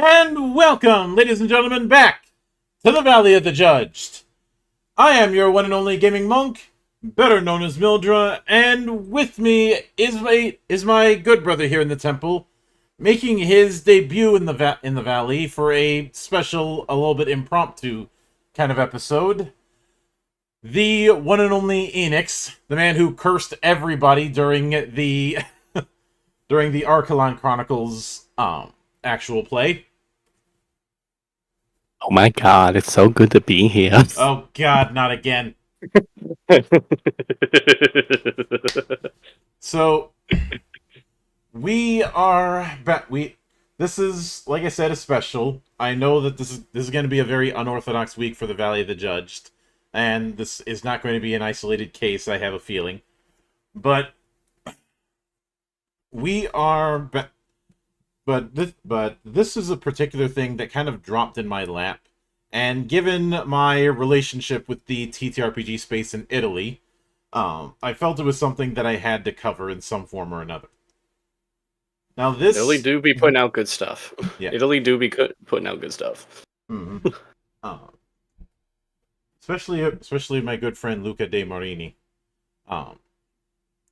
And welcome, ladies and gentlemen, back to the Valley of the Judged. I am your one and only gaming monk, better known as Mildra, and with me is my good brother here in the temple, making his debut in the valley for a special, a little bit impromptu kind of episode. The one and only Enix, the man who cursed everybody during the during the Archelon Chronicles actual play. Oh my god, it's so good to be here. Oh god, not again. So we are back. this is, like I said, a special. I know that this is going to be a very unorthodox week for the Valley of the Judged, and this is not going to be an isolated case. I have a feeling, but we are. But this is a particular thing that kind of dropped in my lap, and given my relationship with the TTRPG space in Italy, I felt it was something that I had to cover in some form or another. Now Italy this, do be putting out good stuff. yeah, Italy do be putting out good stuff. hmm especially my good friend Luca De Marini, um,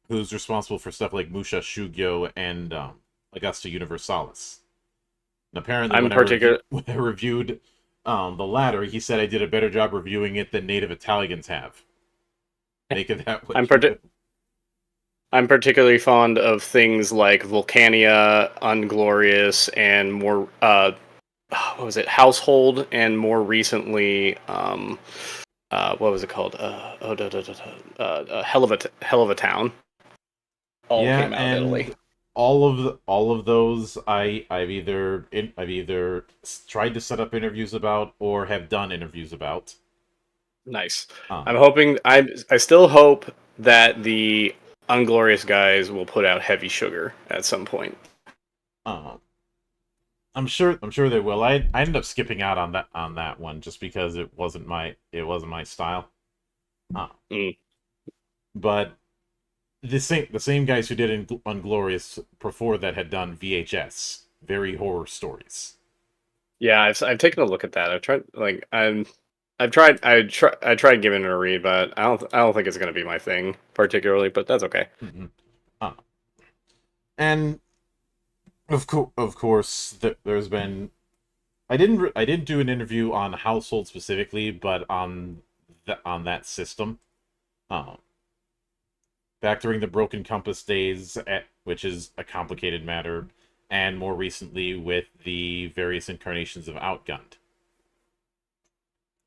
who's responsible for stuff like Musha Shugyo and Augusta Universalis. And apparently, I'm particular. when I reviewed the latter, he said I did a better job reviewing it than native Italians have. Make it that way. I'm particularly fond of things like Vulcania, Unglorious, and more. What was it? Household, and more recently, what was it called? Hell of a Town. All Yeah, came out of and Italy. all of those I've either tried to set up interviews about or have done interviews about. Nice. Um, I'm hoping. I still hope that the Unglorious guys will put out Heavy Sugar at some point. um, I'm sure they will. I ended up skipping out on that one just because it wasn't my style. Uh, Mm. but the same guys who did Unglorious before that had done VHS, very horror stories. Yeah, I've taken a look at that. I tried giving it a read, but I don't think it's gonna be my thing particularly. But that's okay. Mhm. Uh, and of course, there's been. I didn't do an interview on Household specifically, but on that system. Uh, Back during the Broken Compass days, which is a complicated matter, and more recently with the various incarnations of Outgunned.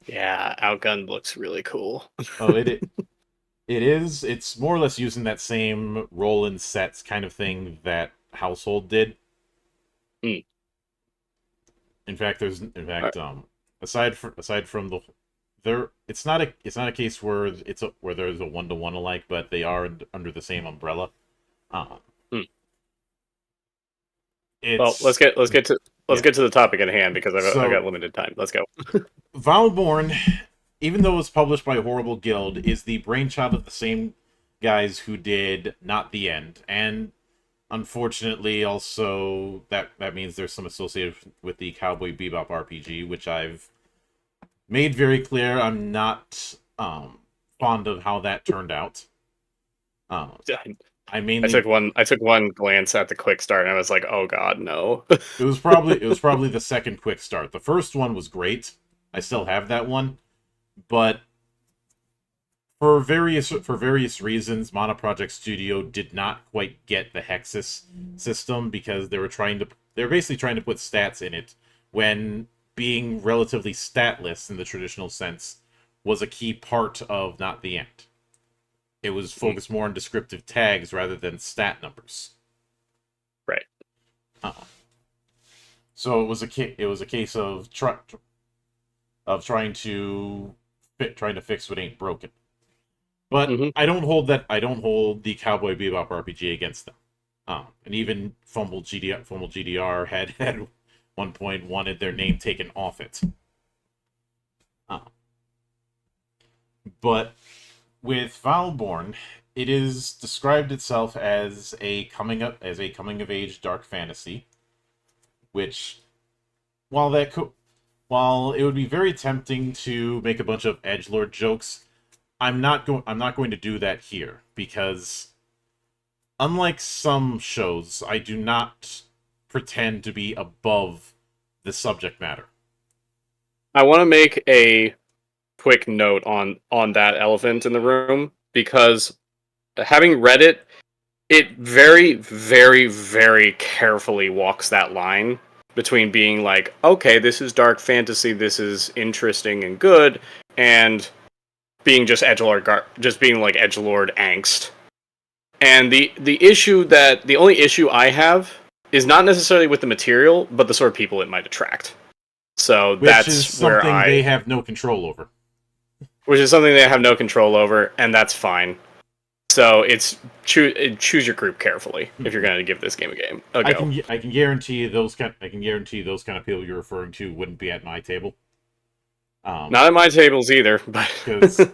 Yeah, Outgunned looks really cool. Oh, it is. It's more or less using that same roll and sets kind of thing that Household did. Mm. Aside from the there, it's not a case where where there's a 1-to-1 alike, but they are under the same umbrella. Uh, Mm. Well, it's let's get to the topic at hand because I've so got limited time. Let's go. Vileborn, even though it was published by Horrible Guild, is the brainchild of the same guys who did Not the End, and unfortunately, also that means there's some associated with the Cowboy Bebop RPG, which I've made very clear I'm not fond of how that turned out. Uh, I I mainly took one glance at the Quickstart and I was like, oh god, no. it was probably the second quick start. The first one was great. I still have that one, but for various reasons, Mono Project Studio did not quite get the Hexus system because they were basically trying to put stats in it when being relatively statless in the traditional sense was a key part of Not the End. It was focused more on descriptive tags rather than stat numbers. Right. Uh, so it was a case of trying to fix what ain't broken. But Mhm. I don't hold the Cowboy Bebop RPG against them. And even Fumble GDR had one point wanted their name taken off it. But with Vileborn, it is described itself as a coming of age dark fantasy, which while while it would be very tempting to make a bunch of edgelord jokes, I'm not going to do that here because unlike some shows, I do not pretend to be above the subject matter. I want to make a quick note on that elephant in the room because having read it, it very, very, very carefully walks that line between being like, okay, this is dark fantasy, this is interesting and good, and being just just being like edgelord angst. And the only issue I have is not necessarily with the material, but the sort of people it might attract. So Which is that's where something they have no control over. which is something they have no control over, and that's fine. So it's choose your group carefully if you're going to give this game a go. I can guarantee those kind of people you're referring to wouldn't be at my table. Not at my tables either, but because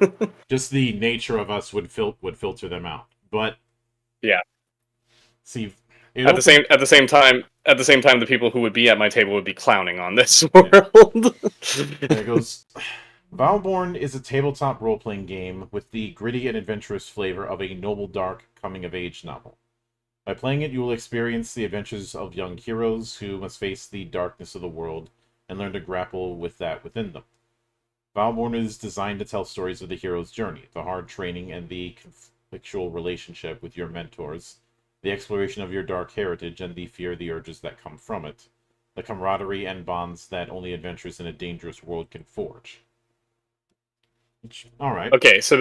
just the nature of us would filter them out. But yeah, see, at the same time, the people who would be at my table would be clowning on this world. There goes. Vileborn is a tabletop role-playing game with the gritty and adventurous flavor of a noble, dark coming-of-age novel. By playing it, you will experience the adventures of young heroes who must face the darkness of the world and learn to grapple with that within them. Vileborn is designed to tell stories of the hero's journey, the hard training and the conflictual relationship with your mentors, the exploration of your dark heritage and the fear of the urges that come from it, the camaraderie and bonds that only adventures in a dangerous world can forge. All right. Okay, so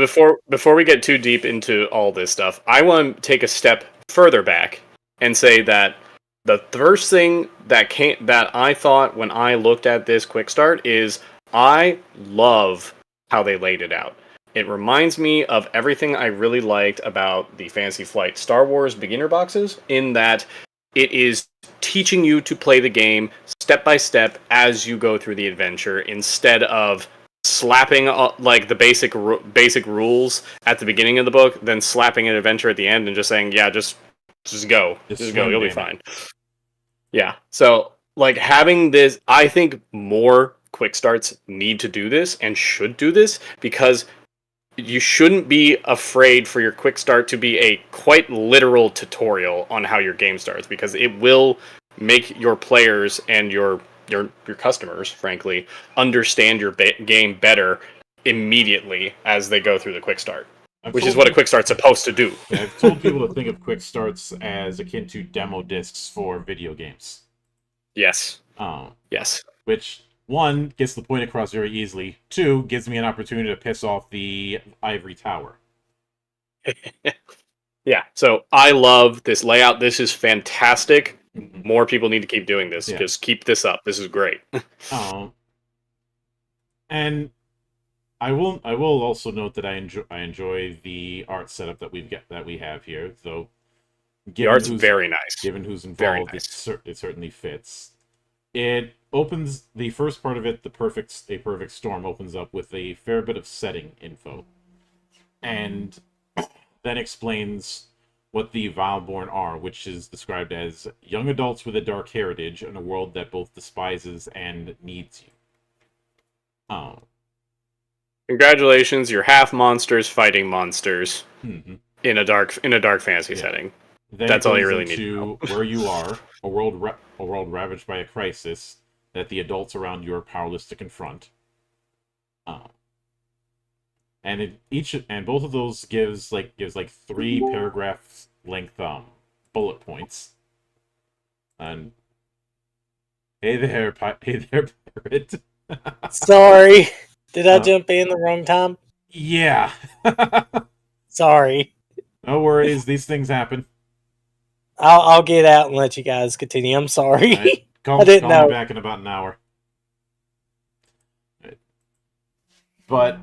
before we get too deep into all this stuff, I want to take a step further back and say that the first thing that I thought when I looked at this quick start is I love how they laid it out. It reminds me of everything I really liked about the Fantasy Flight Star Wars beginner boxes, in that it is teaching you to play the game step by step as you go through the adventure, instead of slapping like the basic rules at the beginning of the book, then slapping an adventure at the end and just saying, yeah, just go, you'll be fine. Yeah, so like having this, I think more quick starts need to do this and should do this, because you shouldn't be afraid for your quick start to be a quite literal tutorial on how your game starts, because it will make your players and your customers, frankly, understand your game better immediately as they go through the quick start, which is what a quick start's supposed to do. Yeah, I've told people to think of quick starts as akin to demo discs for video games. Yes. Yes. Which, one, gets the point across very easily. Two, gives me an opportunity to piss off the ivory tower. Yeah, so I love this layout. This is fantastic. More people need to keep doing this. Yeah. Just keep this up. This is great. And I will also note that I enjoy the art setup that we have here. So the art's very nice. Given who's involved, nice. It certainly fits. It opens the first part of it. A perfect storm opens up with a fair bit of setting info, and then explains what the Vileborn are, which is described as young adults with a dark heritage in a world that both despises and needs you. Congratulations, you're half monsters fighting monsters in a dark fantasy setting. Then that's all you really need to know. Where you are, a world ravaged by a crisis that the adults around you are powerless to confront. And both of those gives 3 paragraph length bullet points. And hey there, pirate. Sorry, did I jump in the wrong time? Yeah. Sorry. No worries, these things happen. I'll get out and let you guys continue. I'm sorry. Right. I didn't know. Me back in about an hour. Right. But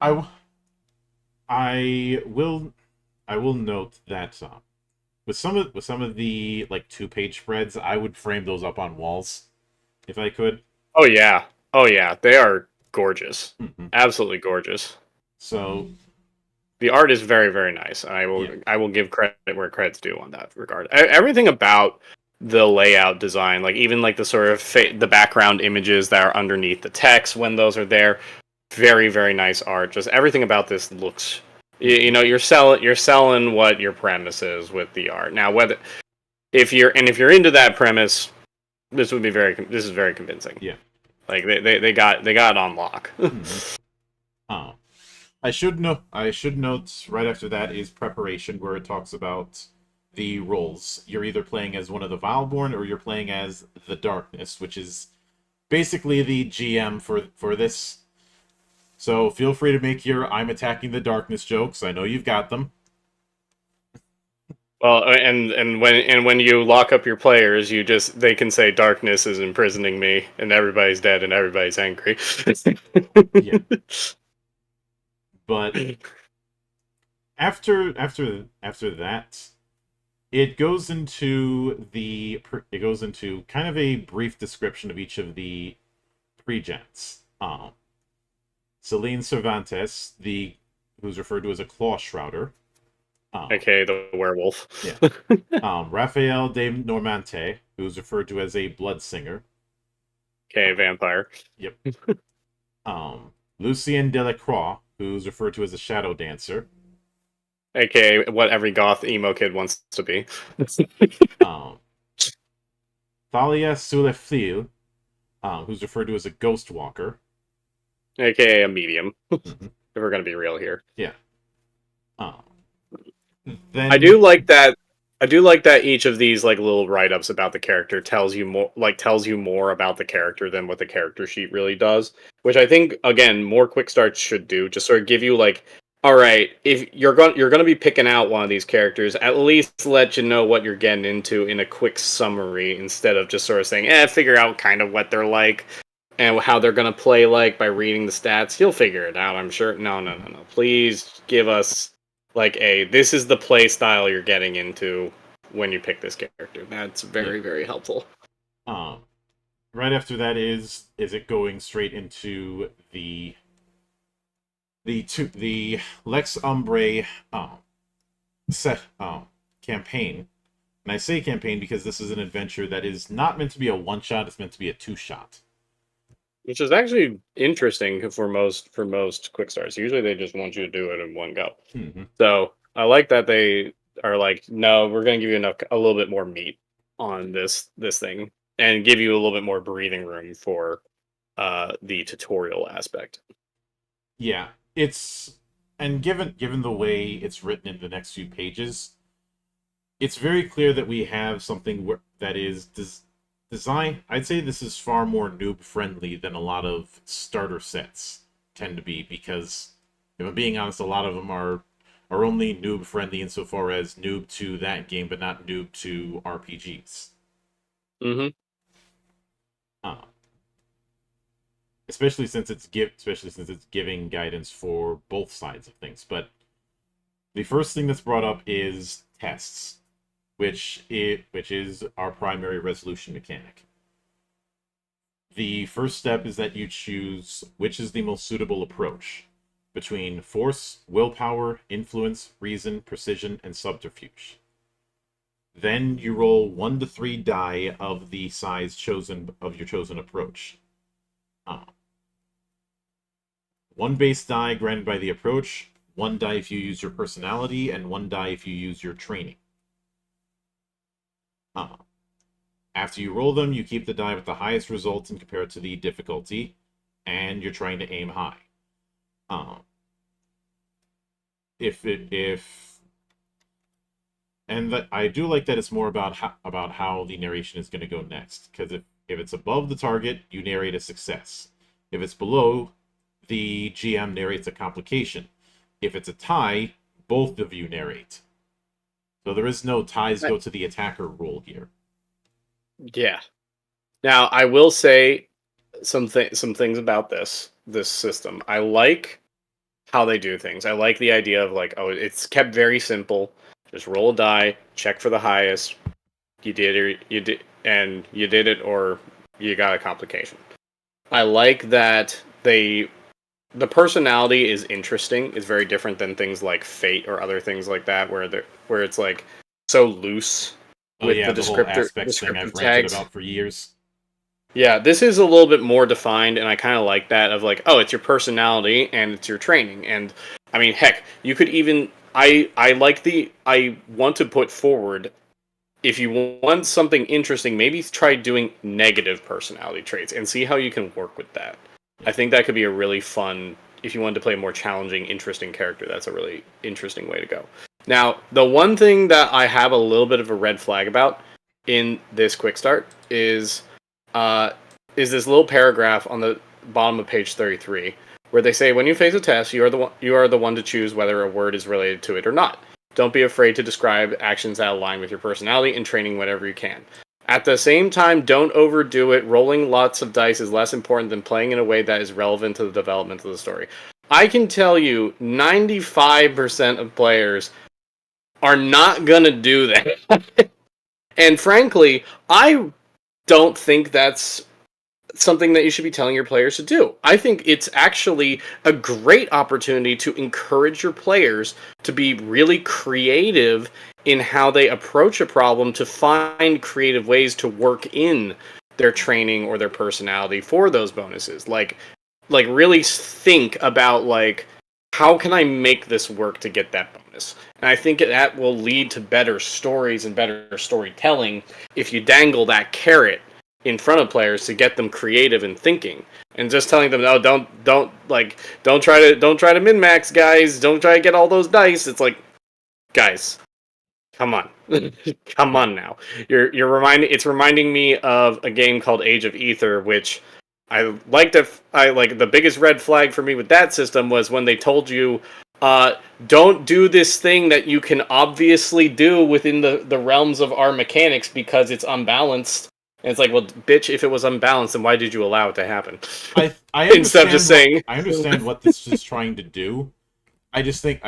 I will note that with some of the 2-page spreads, I would frame those up on walls if I could. Oh yeah, they are gorgeous, absolutely gorgeous. So the art is very, very nice. I will give credit where credit's due on that regard. Everything about the layout design, even the sort of the background images that are underneath the text when those are there. Very, very nice art. Just everything about this looks, you're selling what your premise is with the art. Now, if you're into that premise, this is very convincing. Yeah, they got it on lock. I should note right after that is preparation, where it talks about the roles. You're either playing as one of the Vileborn or you're playing as the Darkness, which is basically the GM for this. So feel free to make your "I'm attacking the darkness" jokes. I know you've got them. Well, and when you lock up your players, they can say darkness is imprisoning me, and everybody's dead, and everybody's angry. Yeah. But after that, it goes into kind of a brief description of each of the pre-gens. Celine Cervantes, who's referred to as a claw shrouder. Okay, the werewolf. Yeah. Raphael de Normante, who's referred to as a blood singer. Okay, vampire. Yep. Lucien Delacroix, who's referred to as a shadow dancer. Okay, what every goth emo kid wants to be. Thalia Souleflil, who's referred to as a ghost walker. Okay, a medium. Mm-hmm. If we're gonna be real here. Yeah. Then I do like that. I do like that each of these like little write-ups about the character tells you more about the character than what the character sheet really does, which I think again more quick starts should do. Just sort of give you like, all right, if you're going to be picking out one of these characters, at least let you know what you're getting into in a quick summary instead of just sort of saying, figure out kind of what they're like and how they're going to play like by reading the stats. You'll figure it out, I'm sure. No. Please give us like this is the play style you're getting into when you pick this character. That's very, very helpful. Right after that is it going straight into the Lex Umbrae campaign. And I say campaign because this is an adventure that is not meant to be a one-shot, it's meant to be a two-shot. Which is actually interesting for most quick starts. Usually they just want you to do it in one go. Mm-hmm. So I like that they are like, no, we're going to give you a little bit more meat on this thing and give you a little bit more breathing room for the tutorial aspect. Yeah, given the way it's written in the next few pages, it's very clear that we have something that is design. I'd say this is far more noob friendly than a lot of starter sets tend to be, because if I'm being honest, a lot of them are only noob friendly insofar as noob to that game, but not noob to RPGs. Mm-hmm. Especially since it's giving guidance for both sides of things. But the first thing that's brought up is tests, which is our primary resolution mechanic. The first step is that you choose which is the most suitable approach between force, willpower, influence, reason, precision, and subterfuge. Then you roll 1 to 3 die of the size of your chosen approach. 1 base die granted by the approach, 1 die if you use your personality, and 1 die if you use your training. After you roll them, you keep the die with the highest results and compare it to the difficulty, and you're trying to aim high. I do like that it's more about how the narration is going to go next, because if it's above the target, you narrate a success. If it's below, the GM narrates a complication. If it's a tie, both of you narrate. So there is no ties go to the attacker rule here. Yeah. Now I will say some things about this system. I like how they do things. I like the idea of like, it's kept very simple. Just roll a die, check for the highest. You did it, or you got a complication. I like that the personality is interesting. It's very different than things like Fate or other things like that, where it's like so loose with the descriptor thing I've tags. ranted about for years. Yeah, this is a little bit more defined, and I kind of like that of like, it's your personality and it's your training. And I mean, heck, you could even I want to put forward, if you want something interesting, maybe try doing negative personality traits and see how you can work with that. I think that could be a really fun, if you wanted to play a more challenging, interesting character, that's a really interesting way to go. Now, the one thing that I have a little bit of a red flag about in this quick start is this little paragraph on the bottom of page 33, where they say, when you face a test, you are the one to choose whether a word is related to it or not. Don't be afraid to describe actions that align with your personality and training whenever you can. At the same time, don't overdo it. Rolling lots of dice is less important than playing in a way that is relevant to the development of the story. I can tell you 95% of players are not going to do that. And frankly, I don't think that's something that you should be telling your players to do. I think it's actually a great opportunity to encourage your players to be really creative in how they approach a problem, to find creative ways to work in their training or their personality for those bonuses. Like really think about like, how can I make this work to get that bonus? And I think that will lead to better stories and better storytelling if you dangle that carrot in front of players to get them creative and thinking, and just telling them, no, don't try to min-max, guys. Don't try to get all those dice. It's like, guys, come on. Come on now. It's reminding me of a game called Age of Ether, which I like the biggest red flag for me with that system was when they told you, don't do this thing that you can obviously do within the realms of our mechanics because it's unbalanced. And it's like, well, bitch, if it was unbalanced, then why did you allow it to happen? I Instead of just saying, I understand what this is trying to do. I just think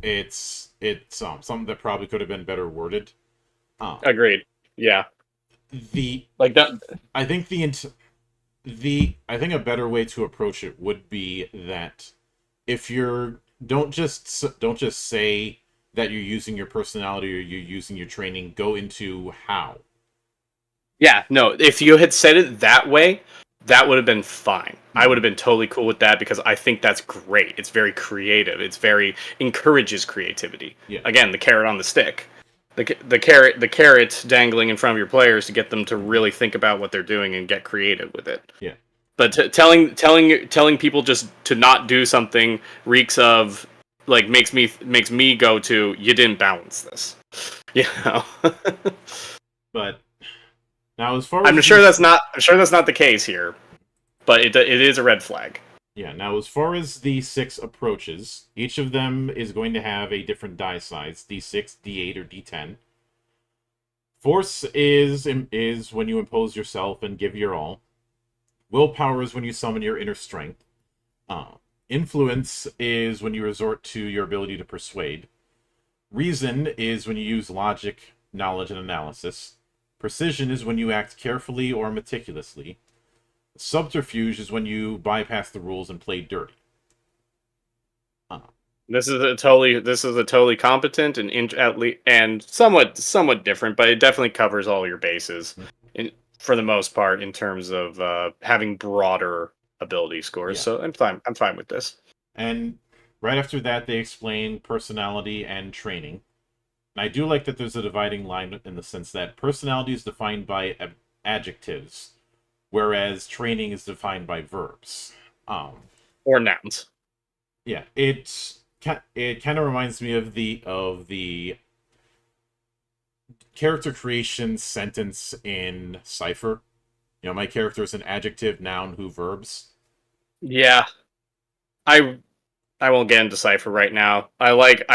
it's something that probably could have been better worded. Agreed. Yeah. Like that. I think I think a better way to approach it would be that if you're don't just say that you're using your personality or you're using your training. Go into how. Yeah, no, if you had said it that way, that would have been fine. I would have been totally cool with that because I think that's great. It's very creative. Encourages creativity. Yeah. Again, the carrot on the stick. The carrot dangling in front of your players to get them to really think about what they're doing and get creative with it. Yeah. But telling people just to not do something reeks of like makes me go to, you didn't balance this. You know. But now, as far as I'm sure that's not the case here, but it is a red flag. Yeah. Now, as far as the 6 approaches, each of them is going to have a different die size: D6, D8, or D10. Force is when you impose yourself and give your all. Willpower is when you summon your inner strength. Influence is when you resort to your ability to persuade. Reason is when you use logic, knowledge, and analysis. Precision is when you act carefully or meticulously. Subterfuge is when you bypass the rules and play dirty. This is a totally competent and somewhat different, but it definitely covers all your bases, for the most part, in terms of having broader ability scores. Yeah. So I'm fine with this. And right after that, they explain personality and training. And I do like that there's a dividing line in the sense that personality is defined by adjectives, whereas training is defined by verbs. Or nouns. Yeah, it kind of reminds me of the character creation sentence in Cypher. You know, my character is an adjective, noun, who, verbs. Yeah. I won't get into Cypher right now. I like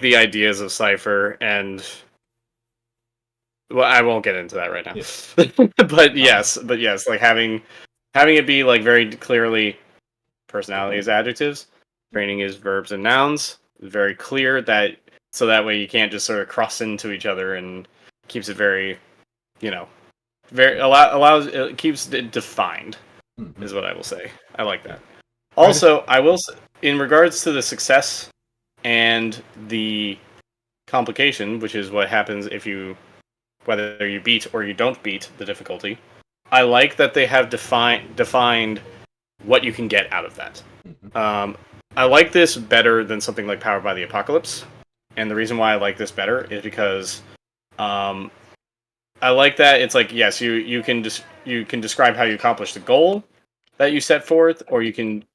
the ideas of Cypher, and well, I won't get into that right now. Yeah. but yes, like having it be like very clearly personality is adjectives, training is verbs and nouns. It's very clear that so that way you can't just sort of cross into each other, and keeps it very, it keeps it defined. Mm-hmm. Is what I will say. I like that. Also, I will say, in regards to the success and the complication, which is what happens whether you beat or you don't beat the difficulty, I like that they have defined what you can get out of that. Mm-hmm. I like this better than something like Powered by the Apocalypse, and the reason why I like this better is because I like that it's like, yes, you can describe how you accomplish the goal that you set forth, or you can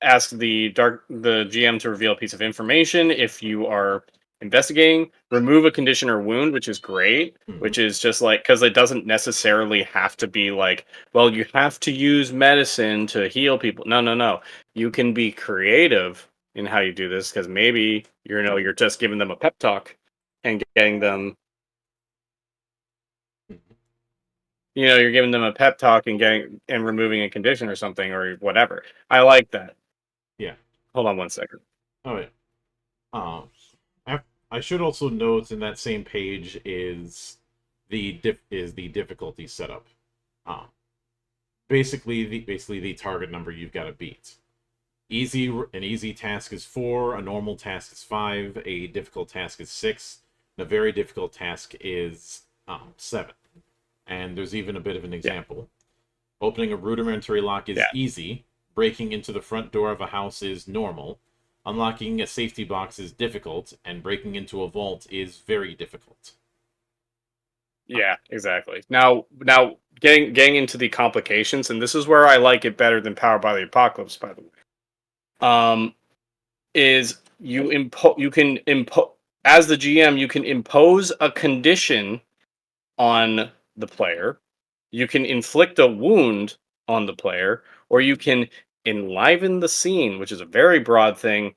ask the GM to reveal a piece of information if you are investigating, remove a condition or wound, which is great, which is just like, because it doesn't necessarily have to be like, well, you have to use medicine to heal people. No. You can be creative in how you do this, because maybe you're just giving them a pep talk and getting them. You're giving them a pep talk and removing a condition or something or whatever. I like that. Yeah. Hold on one second. Oh yeah. I should also note in that same page is the difficulty setup. Basically the target number you've got to beat. An easy task is 4, a normal task is 5, a difficult task is 6, and a very difficult task is 7. And there's even a bit of an example. Yeah. Opening a rudimentary lock is easy. Breaking into the front door of a house is normal. Unlocking a safety box is difficult, and breaking into a vault is very difficult. Yeah, exactly. Now getting into the complications, and this is where I like it better than Powered by the Apocalypse, by the way. Is you can impose as the GM, you can impose a condition on the player. You can inflict a wound on the player, or you can enliven the scene, which is a very broad thing,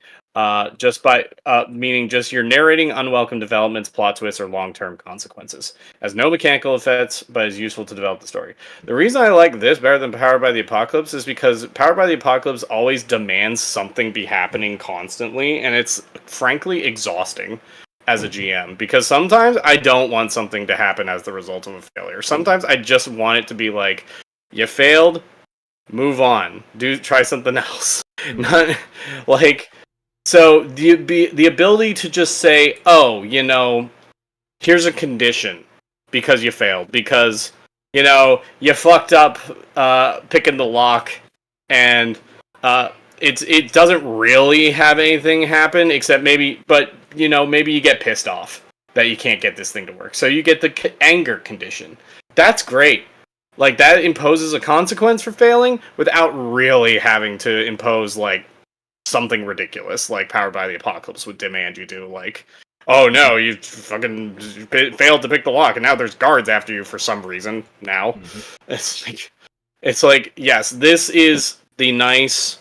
just by meaning just you're narrating unwelcome developments, plot twists, or long-term consequences. Has no mechanical effects, but is useful to develop the story. The reason I like this better than Powered by the Apocalypse is because Powered by the Apocalypse always demands something be happening constantly, and it's frankly exhausting as a GM, because sometimes I don't want something to happen as the result of a failure. Sometimes I just want it to be like, you failed, move on, try something else. Not like, so the ability to just say, oh, here's a condition because you failed, because you fucked up picking the lock, and it doesn't really have anything happen except maybe you get pissed off that you can't get this thing to work, so you get the anger condition. That's great. Like, that imposes a consequence for failing without really having to impose like something ridiculous like Powered by the Apocalypse would demand you do. Like, oh no, you fucking failed to pick the lock, and now there's guards after you for some reason. Now, it's like yes, this is the nice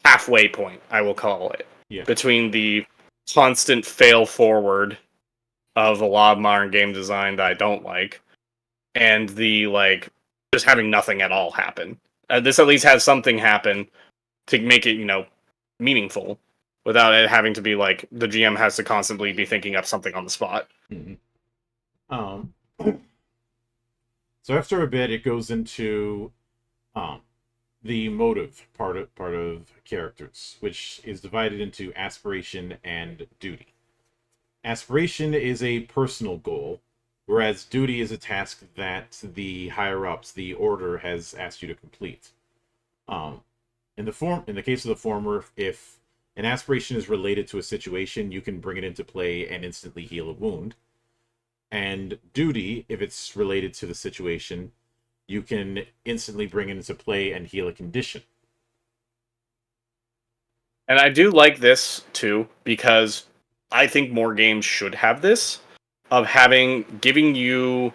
halfway point, I will call it, between the constant fail forward of a lot of modern game design that I don't like, and the like just having nothing at all happen. This at least has something happen to make it meaningful, without it having to be like the GM has to constantly be thinking up something on the spot. So after a bit, it goes into the motive part of characters, which is divided into aspiration and duty. Aspiration is a personal goal, whereas duty is a task that the higher-ups, the order, has asked you to complete. In the case of the former, if an aspiration is related to a situation, you can bring it into play and instantly heal a wound. And duty, if it's related to the situation, you can instantly bring it into play and heal a condition. And I do like this too, because I think more games should have this, of giving you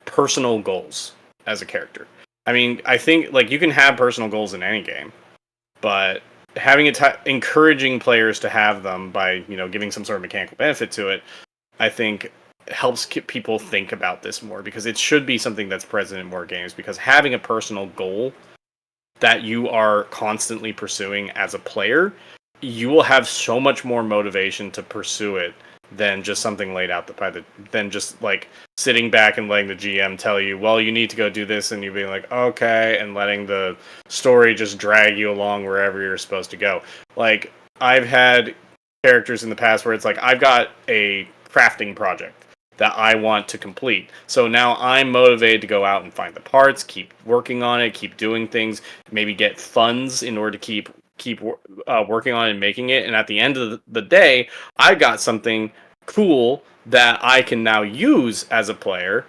personal goals as a character. I mean, I think like you can have personal goals in any game, but having encouraging players to have them by giving some sort of mechanical benefit to it, I think helps people think about this more, because it should be something that's present in more games, because having a personal goal that you are constantly pursuing as a player, you will have so much more motivation to pursue it than just something laid out than just like sitting back and letting the GM tell you, well, you need to go do this, and you being like, okay, and letting the story just drag you along wherever you're supposed to go. Like, I've had characters in the past where it's like, I've got a crafting project that I want to complete, so now I'm motivated to go out and find the parts, keep working on it, keep doing things, maybe get funds in order to keep working on it and making it. And at the end of the day, I got something cool that I can now use as a player.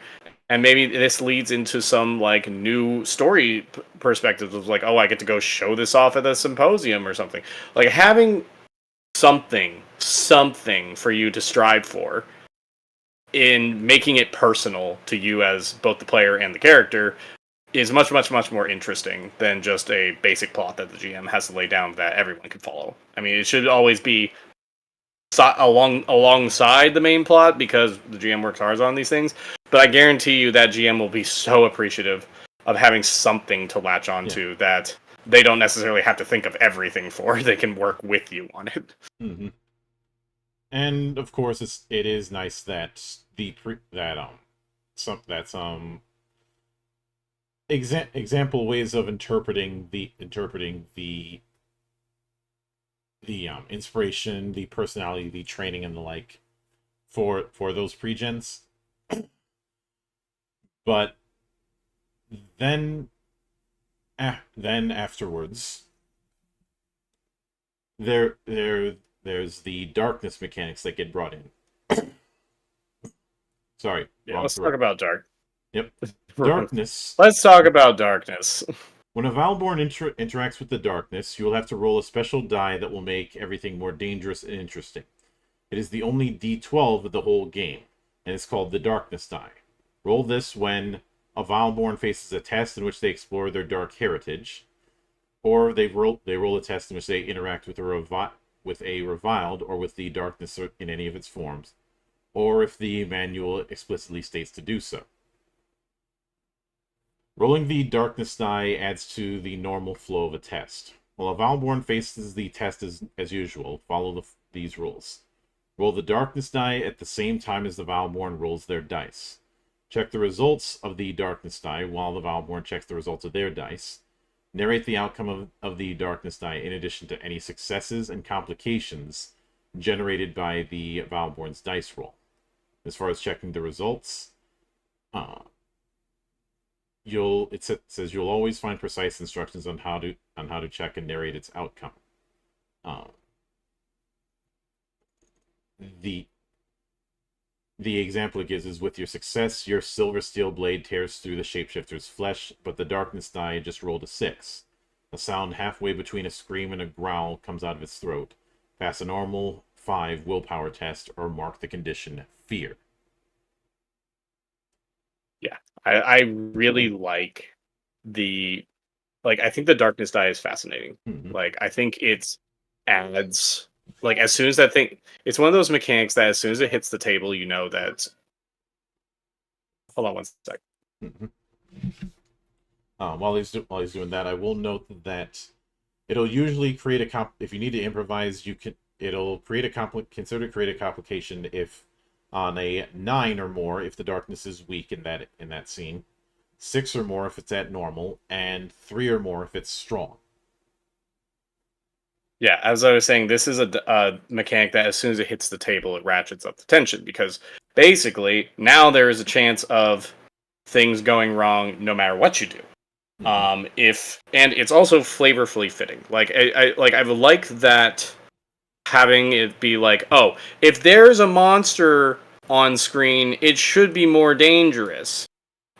And maybe this leads into some like new story perspectives of like, oh, I get to go show this off at a symposium or something. Like, having something for you to strive for in making it personal to you as both the player and the character is much, much, much more interesting than just a basic plot that the GM has to lay down that everyone can follow. I mean, it should always be alongside the main plot because the GM works hard on these things. But I guarantee you that GM will be so appreciative of having something to latch onto that they don't necessarily have to think of everything for. They can work with you on it. Mm-hmm. And of course, it is nice that example ways of interpreting the inspiration, the personality, the training, and the like for those pregens. But then afterwards, there's the darkness mechanics that get brought in. Sorry. Yeah, let's talk about dark. Yep. Darkness. Let's talk about darkness. When a Vileborn interacts with the darkness, you will have to roll a special die that will make everything more dangerous and interesting. It is the only D12 of the whole game, and it's called the darkness die. Roll this when a Vileborn faces a test in which they explore their dark heritage, or they roll a test in which they interact with a reviled or with the darkness in any of its forms, or if the manual explicitly states to do so. Rolling the darkness die adds to the normal flow of a test. While a Vileborn faces the test as usual, follow these rules. Roll the darkness die at the same time as the Vileborn rolls their dice. Check the results of the darkness die while the Vileborn checks the results of their dice. Narrate the outcome of the darkness die in addition to any successes and complications generated by the Vileborn's dice roll. As far as checking the results, it says you'll always find precise instructions on how to check and narrate its outcome. The example it gives is, with your success, your silver steel blade tears through the shapeshifter's flesh, but the darkness die just rolled a 6. A sound halfway between a scream and a growl comes out of its throat. Pass a normal 5 willpower test or mark the condition fear. Yeah, I really like I think the darkness die is fascinating. Mm-hmm. Like, I think it adds, like, as soon as that thing, it's one of those mechanics that as soon as it hits the table, you know that. Hold on one sec. Mm-hmm. While he's doing that, I will note that it'll usually create if you need to improvise, it'll create consider create a complication if on a 9 or more if the darkness is weak in that scene, 6 or more if it's at normal, and 3 or more if it's strong. Yeah, as I was saying, this is a mechanic that as soon as it hits the table, it ratchets up the tension, because basically now there is a chance of things going wrong no matter what you do. Mm-hmm. And it's also flavorfully fitting. Like I like that, having it be like, oh, if there's a monster on screen, it should be more dangerous.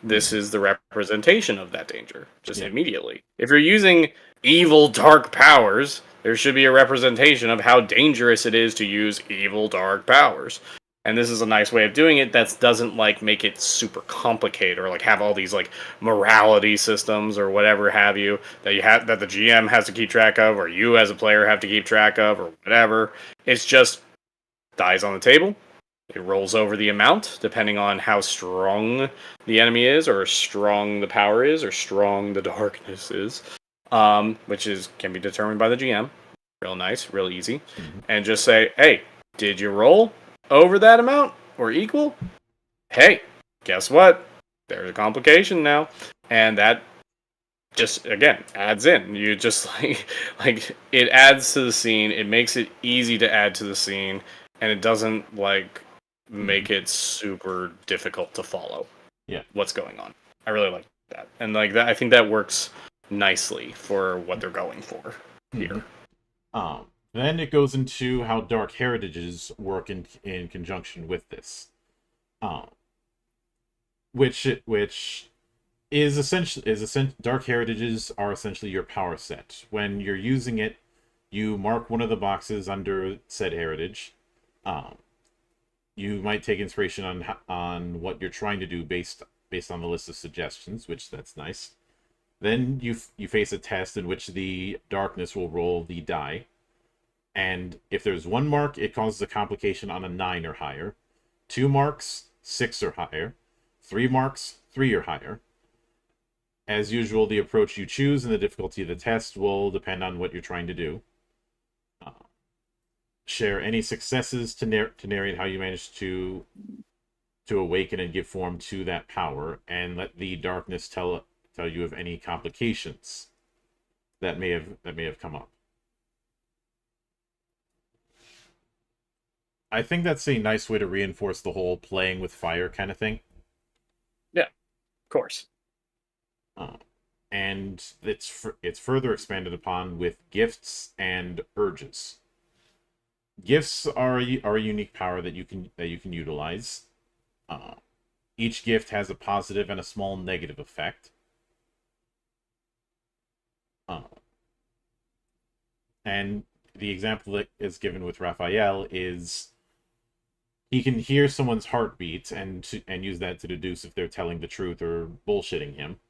This is the representation of that danger, just immediately. If you're using evil dark powers, there should be a representation of how dangerous it is to use evil dark powers. And this is a nice way of doing it that doesn't make it super complicated or have all these morality systems or whatever have you that the GM has to keep track of, or you as a player have to keep track of, or whatever. It's just dies on the table. It rolls over the amount depending on how strong the enemy is, or strong the power is, or strong the darkness is, which can be determined by the GM. Real nice, real easy. Mm-hmm. And just say, hey, did you roll over that amount or equal? Hey, guess what? There's a complication now. And that just, again, adds in. You just it adds to the scene. It makes it easy to add to the scene, and it doesn't make it super difficult to follow. Yeah, what's going on. I really like that. And that, I think that works nicely for what they're going for here. Mm-hmm. Then it goes into how dark heritages work in conjunction with this, which is essentially dark heritages are essentially your power set. When you're using it, you mark one of the boxes under said heritage. You might take inspiration on what you're trying to do based on the list of suggestions, which that's nice. Then you face a test in which the darkness will roll the die. And if there's 1 mark, it causes a complication on a 9 or higher. 2 marks, 6 or higher. 3 marks, 3 or higher. As usual, the approach you choose and the difficulty of the test will depend on what you're trying to do. Share any successes to narrate how you managed to awaken and give form to that power, and let the darkness tell you of any complications that may have come up. I think that's a nice way to reinforce the whole playing with fire kind of thing. Yeah, of course. And it's further expanded upon with gifts and urges. Gifts are a unique power that you can utilize. Each gift has a positive and a small negative effect. And the example that is given with Raphael is he can hear someone's heartbeat and use that to deduce if they're telling the truth or bullshitting him.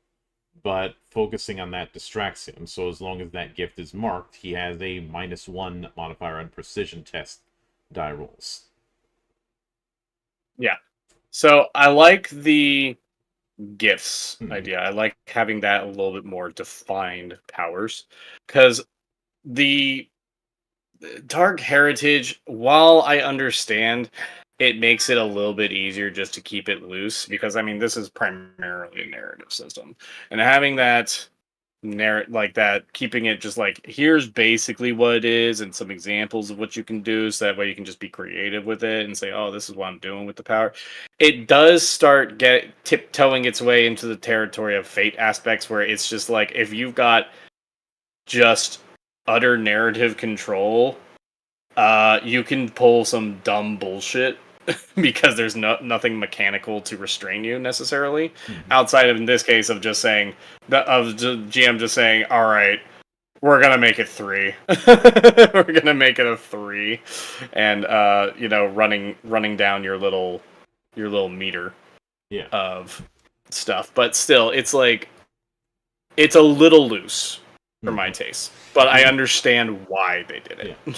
But focusing on that distracts him. So as long as that gift is marked, he has a -1 modifier on precision test die rolls. Yeah. So I like the gifts Mhm. idea. I like having that a little bit more defined powers. Because the Dark Heritage, while I understand, it makes it a little bit easier just to keep it loose. Because, I mean, this is primarily a narrative system. And having that like that, keeping it just like, here's basically what it is and some examples of what you can do, so that way you can just be creative with it and say, oh, this is what I'm doing with the power. It does start tiptoeing its way into the territory of fate aspects, where it's just like, if you've got just utter narrative control, you can pull some dumb bullshit because there's nothing mechanical to restrain you necessarily, outside of, in this case, of just saying the GM just saying, all right, we're gonna make it 3. We're gonna make it a 3, and running down your little meter of stuff. But still, it's like, it's a little loose for my taste, but I understand why they did it. Yeah.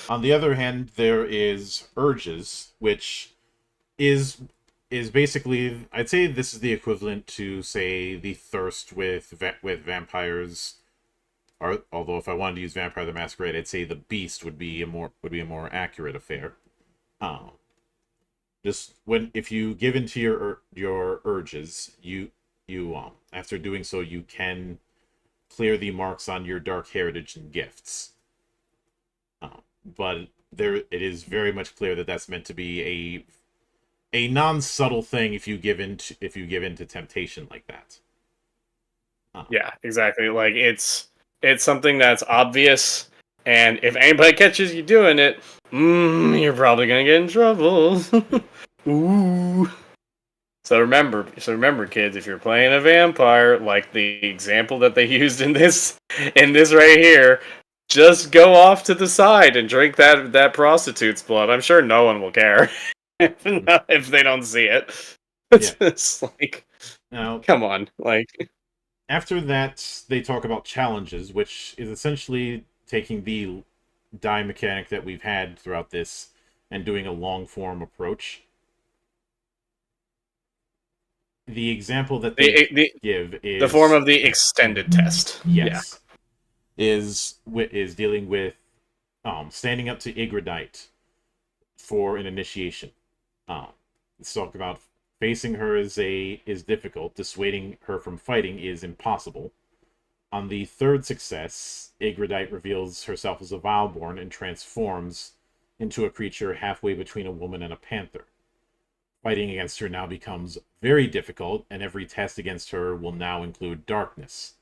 On the other hand, there is urges, which is basically, I'd say this is the equivalent to, say, the thirst with vampires. Or, although if I wanted to use Vampire the Masquerade, I'd say the beast would be a more accurate affair. Just if you give into your urges, you after doing so, you can clear the marks on your Dark Heritage and gifts. But it is very much clear that that's meant to be a non-subtle thing if you give into temptation like that. Yeah, exactly. Like, it's something that's obvious, and if anybody catches you doing it, you're probably gonna get in trouble. Ooh. So remember, kids, if you're playing a vampire, like the example that they used in this right here, just go off to the side and drink that prostitute's blood. I'm sure no one will care if they don't see it. It's just like, now, come on, like. After that, they talk about challenges, which is essentially taking the die mechanic that we've had throughout this and doing a long form approach. The example that they give is the form of the extended test. Yes, is dealing with standing up to Igrodite for an initiation. Let's talk about facing her is difficult. Dissuading her from fighting is impossible. On the 3rd success, Igrodite reveals herself as a Vileborn and transforms into a creature halfway between a woman and a panther. Fighting against her now becomes very difficult, and every test against her will now include darkness.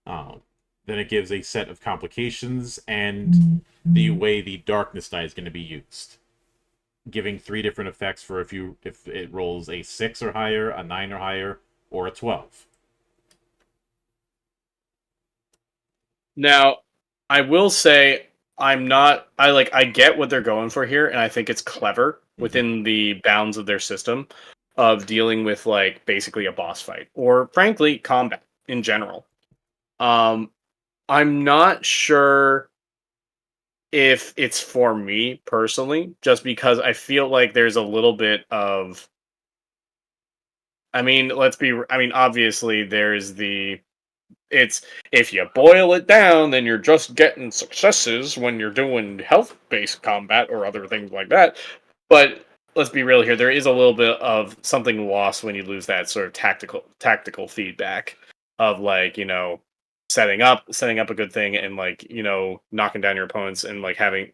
Then it gives a set of complications and the way the darkness die is going to be used, giving 3 different effects for if it rolls a 6 or higher, a 9 or higher, or a 12. Now, I will say, I get what they're going for here, and I think it's clever within the bounds of their system of dealing with, like, basically a boss fight, or frankly, combat. in general. I'm not sure if it's for me personally, just because I feel like there's a little bit of. I mean, obviously there's the. It's if you boil it down, then you're just getting successes when you're doing health-based combat or other things like that. But let's be real here. There is a little bit of something lost when you lose that sort of tactical feedback of like setting up a good thing and like knocking down your opponents and like having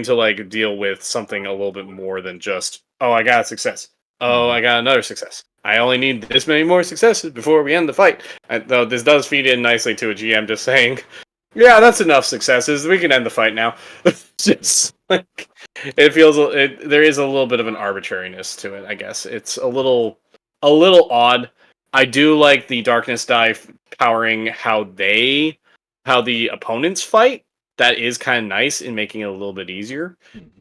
to like deal with something a little bit more than just I got a success. Oh, I got another success. I only need this many more successes before we end the fight. Though this does feed in nicely to a GM just saying, "Yeah, that's enough successes. We can end the fight now." Just like it feels, there is a little bit of an arbitrariness to it. I guess it's a little odd. I do like the darkness die powering how the opponents fight. That is kind of nice in making it a little bit easier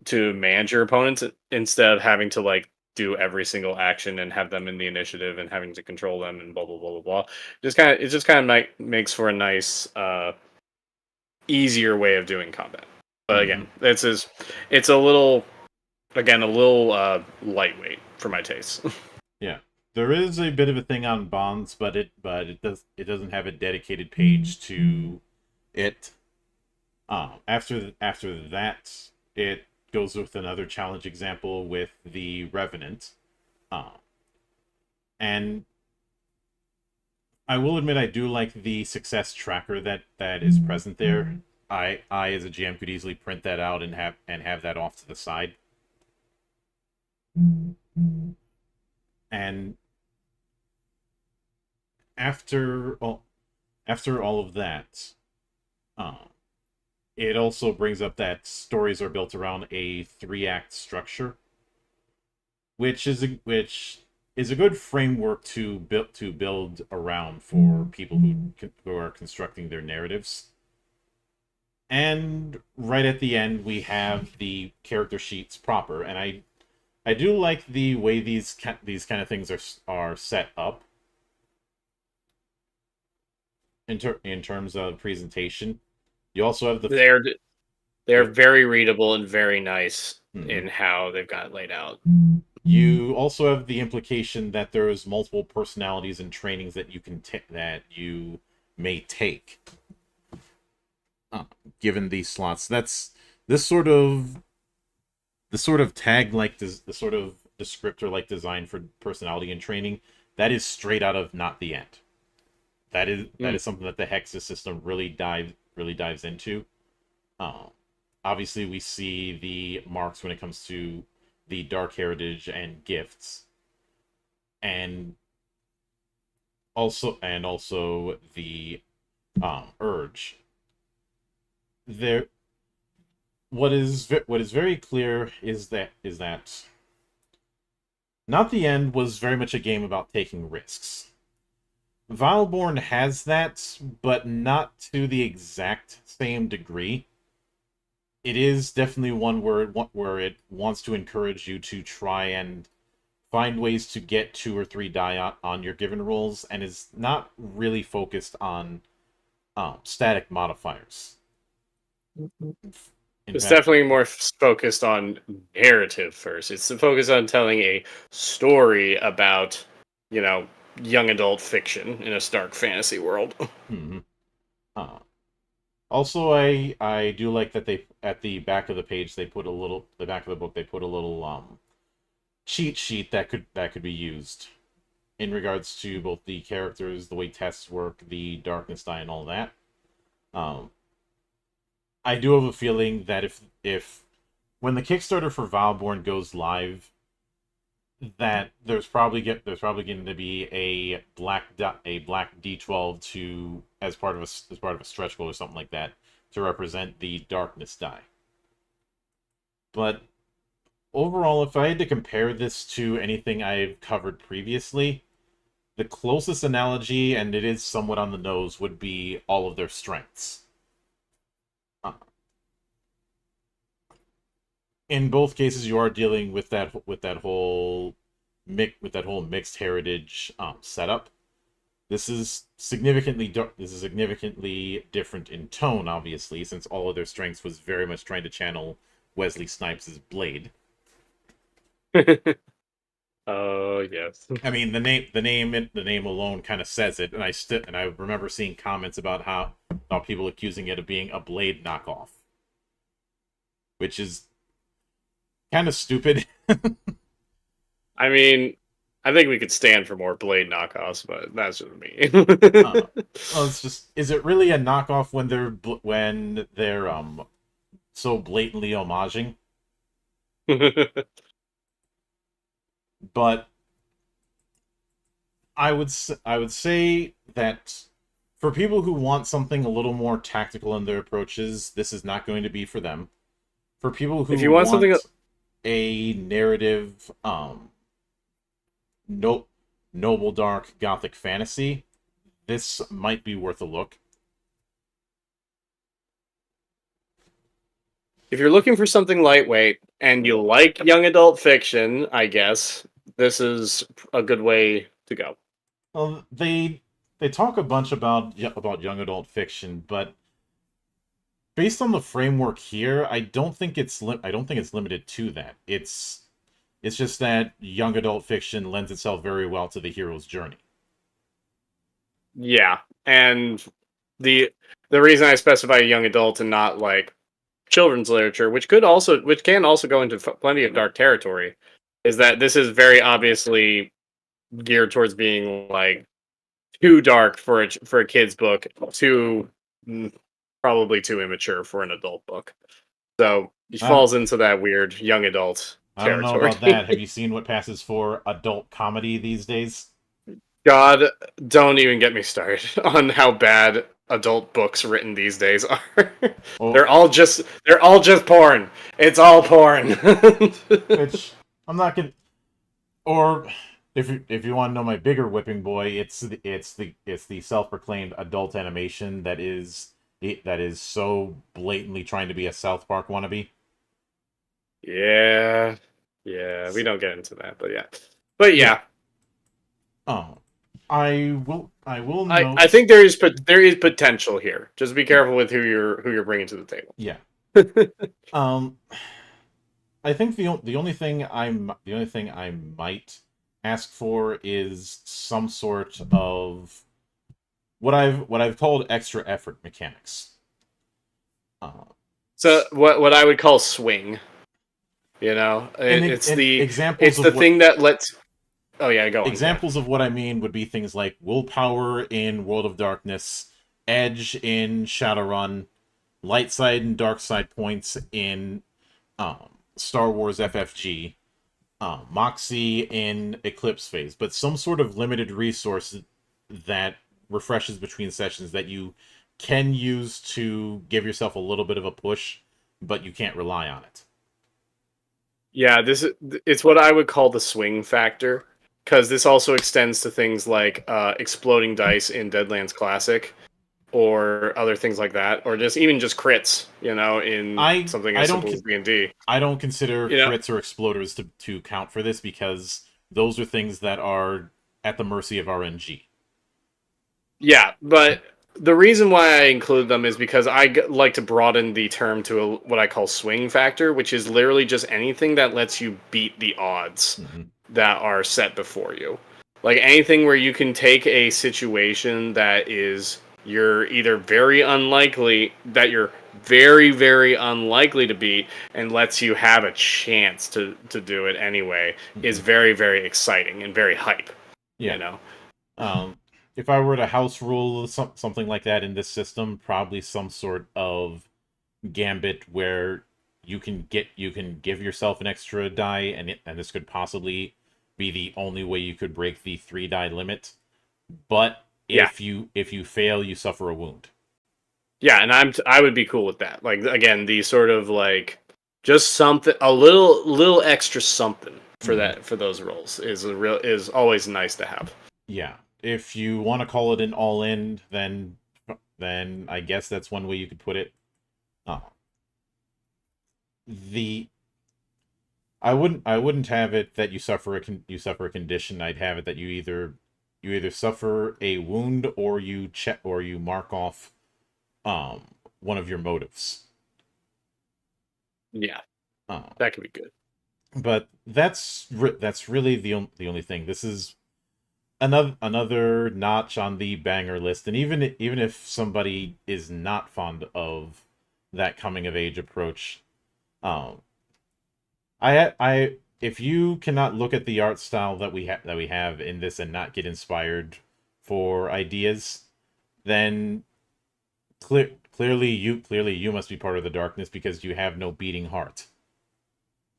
to manage your opponents instead of having to like do every single action and have them in the initiative and having to control them and blah blah blah blah blah. It just kind of makes for a nice easier way of doing combat. But again, it's a little lightweight for my taste. Yeah, there is a bit of a thing on bonds, but it doesn't have a dedicated page to it. After that, it goes with another challenge example with the Revenant, and I will admit I do like the success tracker that is present there. I as a GM could easily print that out and have that off to the side. And after all of that, it also brings up that stories are built around a 3-act structure, which is a good framework to build around for people who are constructing their narratives. And right at the end, we have the character sheets proper, and I do like the way these kind of things are set up in terms of presentation. You also have the they're very readable and very nice in how they've got it laid out. You also have the implication that there's multiple personalities and trainings that you may take given these slots. That's this sort of tag like the sort of descriptor like design for personality and training. That is straight out of Not the End. That is something that the Hexus system really dives into. Obviously, we see the marks when it comes to the Dark Heritage and gifts, and also the Urge. There, what is very clear is that Not the End was very much a game about taking risks. Vileborn has that, but not to the exact same degree. It is definitely one where it wants to encourage you to try and find ways to get 2 or 3 die on your given rolls, and is not really focused on static modifiers. It's definitely more focused on narrative first. It's focused on telling a story about, young adult fiction in a stark fantasy world. Mm-hmm. Also, I do like that they at the back of the page the back of the book they put a little cheat sheet that could be used in regards to both the characters, the way tests work, the darkness die, and all that. I do have a feeling that if when the Kickstarter for Vileborn goes live, that there's probably going to be a black D12 to as part of a stretch goal or something like that to represent the darkness die. But overall, if I had to compare this to anything I've covered previously, the closest analogy, and it is somewhat on the nose, would be all of their strengths. In both cases, you are dealing with that whole mixed heritage setup, This is significantly different in tone, obviously, since all of their strengths was very much trying to channel Wesley Snipes' Blade. Oh yes. I mean, the name alone kind of says it, and I remember seeing comments about how people accusing it of being a Blade knockoff, which is kind of stupid. I mean, I think we could stand for more Blade knockoffs, but that's just me. Well, it's just, is it really a knockoff when they're so blatantly homaging? But I would say that for people who want something a little more tactical in their approaches, this is not going to be for them. For people who If you want something, a narrative, noble dark gothic fantasy, this might be worth a look. if you're looking for something lightweight and you like young adult fiction, I guess this is a good way to go. Well, they talk a bunch about young adult fiction, but based on the framework here, I don't think it's limited to that. It's just that young adult fiction lends itself very well to the hero's journey. Yeah, and the reason I specify young adult and not like children's literature, which can also go into plenty of dark territory, is that this is very obviously geared towards being like too dark for a kid's book, probably too immature for an adult book. So it falls into that weird young adult territory. I don't know about that. Have you seen what passes for adult comedy these days? God, don't even get me started on how bad adult books written these days are. Well, they're all just porn. It's all porn. which I'm not gonna. Or if you want to know my bigger whipping boy, it's the self-proclaimed adult animation that is so blatantly trying to be a South Park wannabe. Yeah, we don't get into that, but yeah. Oh, I will note. I think there is potential here. Just be careful with who you're bringing to the table. Yeah. I think the only thing I might ask for is some sort of what I've called extra effort mechanics. So what I would call swing. You know, it's the thing that lets. Oh yeah, go on. Examples of what I mean would be things like willpower in World of Darkness, edge in Shadowrun, light side and dark side points in Star Wars FFG, Moxie in Eclipse Phase, but some sort of limited resource that refreshes between sessions that you can use to give yourself a little bit of a push, but you can't rely on it. Yeah, it's what I would call the swing factor, because this also extends to things like exploding dice in Deadlands Classic, or other things like that, or just crits, in something as simple as D&D. I don't consider crits or exploders to count for this, because those are things that are at the mercy of RNG. Yeah, but the reason why I include them is because I like to broaden the term to what I call swing factor, which is literally just anything that lets you beat the odds that are set before you. Like anything where you can take a situation that you're very, very unlikely to beat, and lets you have a chance to do it anyway, is very, very exciting and very hype. Yeah. If I were to house rule something like that in this system, probably some sort of gambit where you can give yourself an extra die, and this could possibly be the only way you could break the 3 die limit. But if you fail, you suffer a wound. Yeah, and I would be cool with that. Like again, the sort of like just something, a little extra something for that, for those rolls is always nice to have. Yeah. If you want to call it an all-in, then I guess that's one way you could put it. I wouldn't have it that you suffer a condition. I'd have it that you either suffer a wound or you check or you mark off one of your motives. Yeah, Uh, that could be good. but that's really the only thing. This is another notch on the banger list, and even if somebody is not fond of that coming of age approach, um, I if you cannot look at the art style that we have in this and not get inspired for ideas, then clearly you must be part of the darkness because you have no beating heart.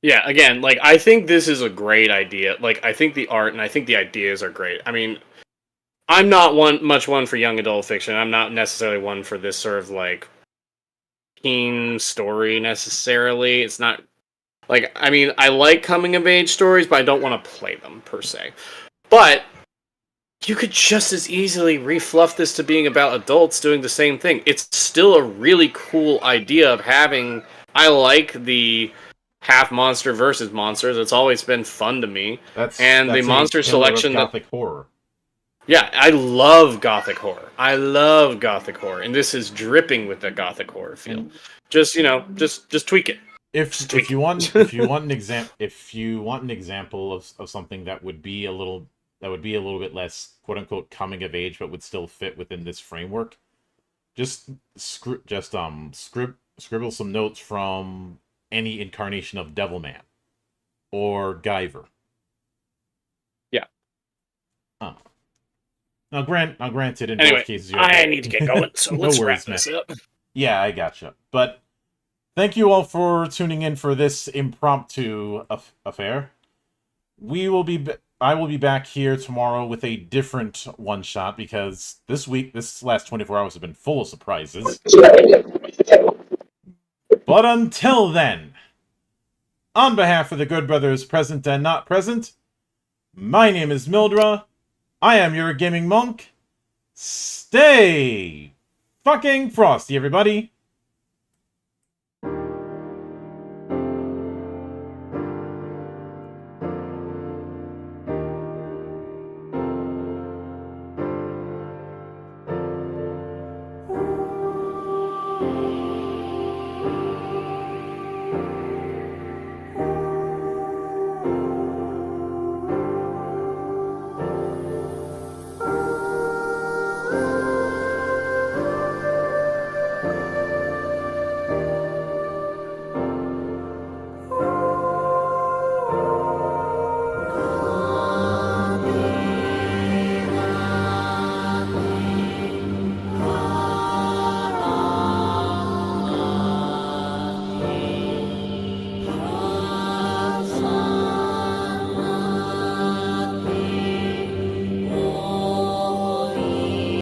Yeah, again, like I think this is a great idea. Like I think the art and I think the ideas are great. I mean, I'm not one for young adult fiction. I'm not necessarily one for this sort of like teen story necessarily. It's not like I mean, I like coming of age stories, but I don't want to play them per se. But you could just as easily refluff this to being about adults doing the same thing. It's still a really cool idea of having. I like the half monster versus monsters. It's always been fun to me. That's And the a monster pillar of selection that gothic horror. yeah, I love gothic horror. I love gothic horror, and this is dripping with the gothic horror feel. Just just tweak it. If you want an example of something that would be a little bit less quote unquote coming of age but would still fit within this framework, just scribble some notes from any incarnation of Devilman or Guyver. Yeah. Now granted, in Anyway, both cases you I need to get going, so No let's worries, wrap this up. Yeah, I gotcha. But thank you all for tuning in for this impromptu affair. I will be back here tomorrow with a different one shot because this last 24 hours have been full of surprises. But until then, on behalf of the good brothers present and not present, my name is Mildra. I am your gaming monk. Stay fucking frosty, everybody.